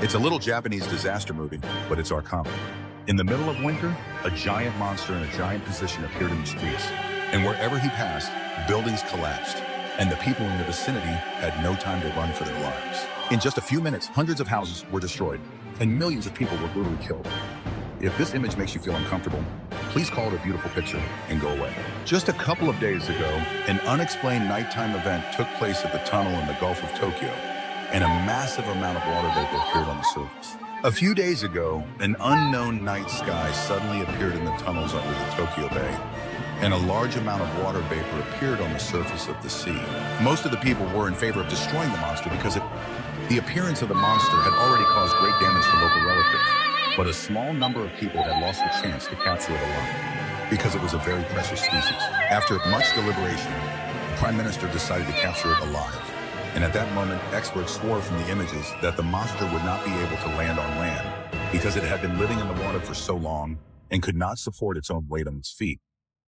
It's a little Japanese disaster movie, but it's our comedy. In the middle of winter, a giant monster in a giant position appeared in the streets, and wherever he passed, buildings collapsed, and the people in the vicinity had no time to run for their lives. In just a few minutes, hundreds of houses were destroyed, and millions of people were brutally killed. If this image makes you feel uncomfortable, please call it a beautiful picture and go away. Just a couple of days ago, an unexplained nighttime event took place at the tunnel in the Gulf of Tokyo, and a massive amount of water vapor appeared on the surface. A few days ago, an unknown night sky suddenly appeared in the tunnels under the Tokyo Bay, and a large amount of water vapor appeared on the surface of the sea. Most of the people were in favor of destroying the monster because the appearance of the monster had already caused great damage to local relatives, but a small number of people had lost the chance to capture it alive because it was a very precious species. After much deliberation, the Prime Minister decided to capture it alive. And at that moment, experts swore from the images that the monster would not be able to land on land because it had been living in the water for so long and could not support its own weight on its feet.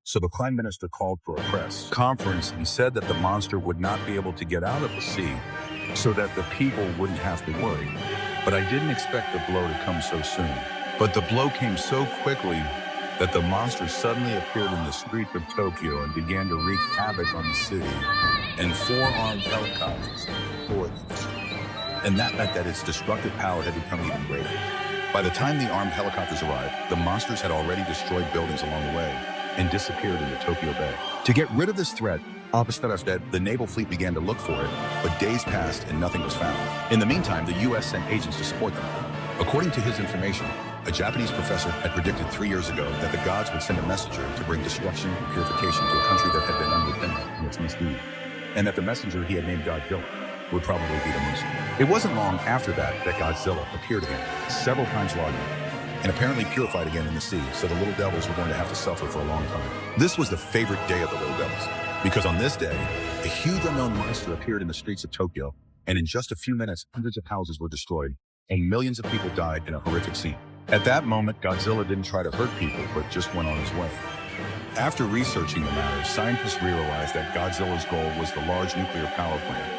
So the Prime Minister called for a press conference and said that the monster would not be able to get out of the sea so that the people wouldn't have to worry. But I didn't expect the blow to come so soon. But the blow came so quickly that the monster suddenly appeared in the streets of Tokyo and began to wreak havoc on the city, and 4 armed helicopters poured in the street. And that meant that its destructive power had become even greater. By the time the armed helicopters arrived, the monsters had already destroyed buildings along the way and disappeared in the Tokyo Bay. To get rid of this threat, the naval fleet began to look for it, but days passed and nothing was found. In the meantime, the U.S. sent agents to support them. According to his information, a Japanese professor had predicted 3 years ago that the gods would send a messenger to bring destruction and purification to a country that had been unrepentant in its misdeeds, and that the messenger he had named Godzilla would probably be the monster. It wasn't long after that Godzilla appeared again, several times larger, and apparently purified again in the sea, so the little devils were going to have to suffer for a long time. This was the favorite day of the little devils, because on this day, a huge unknown monster appeared in the streets of Tokyo, and in just a few minutes, hundreds of houses were destroyed, and millions of people died in a horrific scene. At that moment, Godzilla didn't try to hurt people, but just went on his way. After researching the matter, scientists realized that Godzilla's goal was the large nuclear power plant,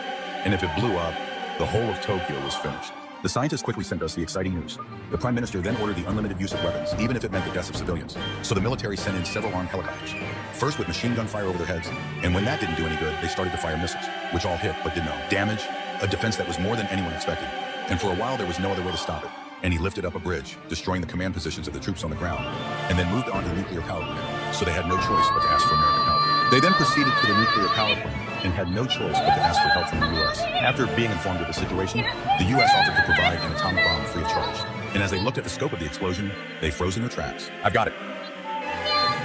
and if it blew up, the whole of Tokyo was finished. The scientists quickly sent us the exciting news. The Prime Minister then ordered the unlimited use of weapons, even if it meant the deaths of civilians. So the military sent in several armed helicopters, first with machine gun fire over their heads, and when that didn't do any good, they started to fire missiles, which all hit but did no damage, a defense that was more than anyone expected. And for a while, there was no other way to stop it. And he lifted up a bridge, destroying the command positions of the troops on the ground, and then moved on to the nuclear power plant, so they had no choice but to ask for American help. They then proceeded to the nuclear power plant and had no choice but to ask for help from the U.S. After being informed of the situation, the U.S. offered to provide an atomic bomb free of charge. And as they looked at the scope of the explosion, they froze in their tracks. I've got it.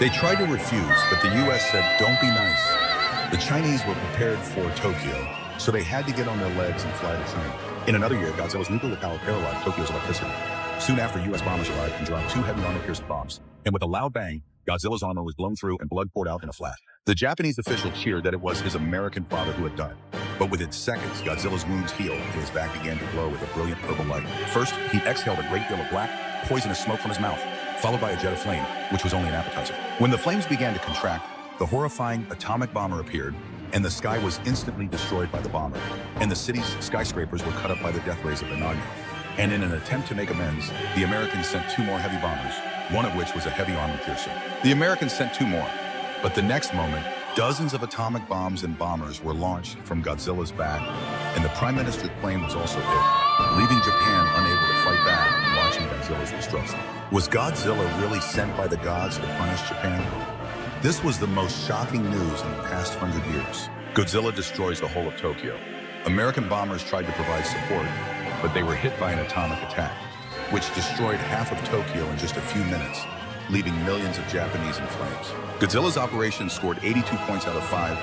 They tried to refuse, but the U.S. said, don't be nice. The Chinese were prepared for Tokyo, so they had to get on their legs and fly to China. In another year, Godzilla's nuclear power paralyzed Tokyo's electricity. Soon after, U.S. bombers arrived and dropped 2 heavy armor-piercing bombs. And with a loud bang, Godzilla's armor was blown through and blood poured out in a flash. The Japanese official cheered that it was his American father who had done it. But within seconds, Godzilla's wounds healed and his back began to glow with a brilliant purple light. First, he exhaled a great deal of black, poisonous smoke from his mouth, followed by a jet of flame, which was only an appetizer. When the flames began to contract, the horrifying atomic bomber appeared, and the sky was instantly destroyed by the bomber, and the city's skyscrapers were cut up by the death rays of the Nagano. And in an attempt to make amends, the Americans sent 2 more heavy bombers, one of which was a heavy armor piercer. The Americans sent 2 more, but the next moment, dozens of atomic bombs and bombers were launched from Godzilla's back, and the Prime Minister's plane was also hit, leaving Japan unable to fight back and watching Godzilla's destruction. Was Godzilla really sent by the gods to punish Japan? This was the most shocking news in the past 100 years. Godzilla destroys the whole of Tokyo. American bombers tried to provide support, but they were hit by an atomic attack, which destroyed half of Tokyo in just a few minutes, leaving millions of Japanese in flames. Godzilla's operation scored 82 points out of 5,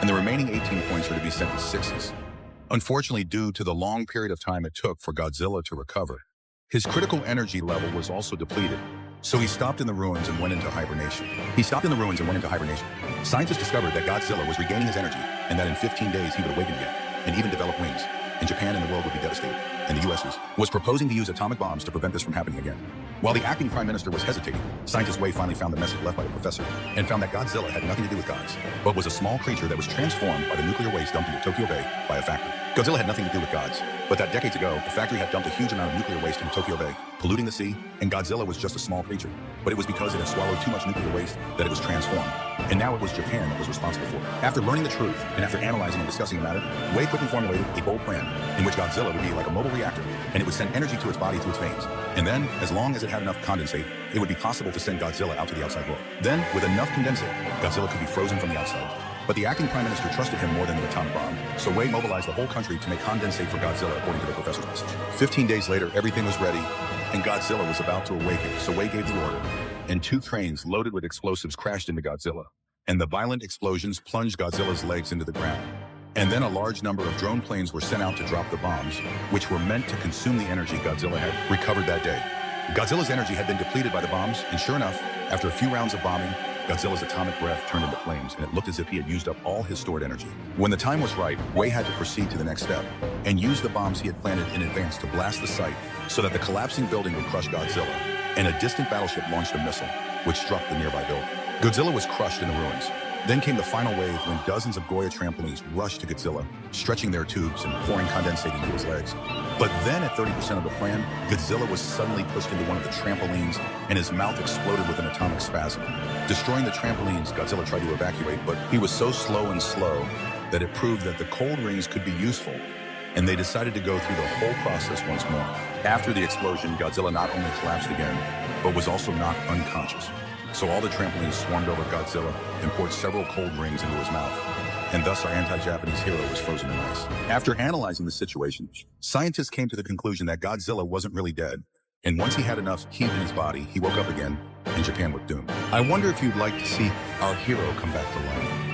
and the remaining 18 points are to be sent in 6s. Unfortunately, due to the long period of time it took for Godzilla to recover, his critical energy level was also depleted, so he stopped in the ruins and went into hibernation. Scientists discovered that Godzilla was regaining his energy, and that in 15 days he would awaken again, and even develop wings, and Japan and the world would be devastated, and the U.S. was proposing to use atomic bombs to prevent this from happening again. While the acting Prime Minister was hesitating, Scientist Wei finally found the message left by the professor, and found that Godzilla had nothing to do with gods, but was a small creature that was transformed by the nuclear waste dumped into Tokyo Bay by a factory. Godzilla had nothing to do with gods, but that decades ago, the factory had dumped a huge amount of nuclear waste into Tokyo Bay, polluting the sea, and Godzilla was just a small creature. But it was because it had swallowed too much nuclear waste that it was transformed. And now it was Japan that was responsible for it. After learning the truth, and after analyzing and discussing the matter, Wei quickly formulated a bold plan in which Godzilla would be like a mobile reactor, and it would send energy to its body through its veins. And then, as long as it had enough condensate, it would be possible to send Godzilla out to the outside world. Then, with enough condensate, Godzilla could be frozen from the outside. But the acting prime minister trusted him more than the atomic bomb, so Wei mobilized the whole country to make condensate for Godzilla according to the professor's message. 15 days later, everything was ready, and Godzilla was about to awaken, so Wei gave the order, and 2 trains loaded with explosives crashed into Godzilla, and the violent explosions plunged Godzilla's legs into the ground. And then a large number of drone planes were sent out to drop the bombs, which were meant to consume the energy Godzilla had recovered that day. Godzilla's energy had been depleted by the bombs, and sure enough, after a few rounds of bombing, Godzilla's atomic breath turned into flames, and it looked as if he had used up all his stored energy. When the time was right, Wei had to proceed to the next step and use the bombs he had planted in advance to blast the site so that the collapsing building would crush Godzilla, and a distant battleship launched a missile, which struck the nearby building. Godzilla was crushed in the ruins. Then came the final wave when dozens of Goya trampolines rushed to Godzilla, stretching their tubes and pouring condensate into his legs. But then at 30% of the plan, Godzilla was suddenly pushed into one of the trampolines and his mouth exploded with an atomic spasm. Destroying the trampolines, Godzilla tried to evacuate, but he was so slow that it proved that the cold rings could be useful, and they decided to go through the whole process once more. After the explosion, Godzilla not only collapsed again, but was also knocked unconscious. So all the trampolines swarmed over Godzilla and poured several cold rings into his mouth. And thus our anti-Japanese hero was frozen in ice. After analyzing the situation, scientists came to the conclusion that Godzilla wasn't really dead. And once he had enough heat in his body, he woke up again, and Japan was doomed. I wonder if you'd like to see our hero come back to life.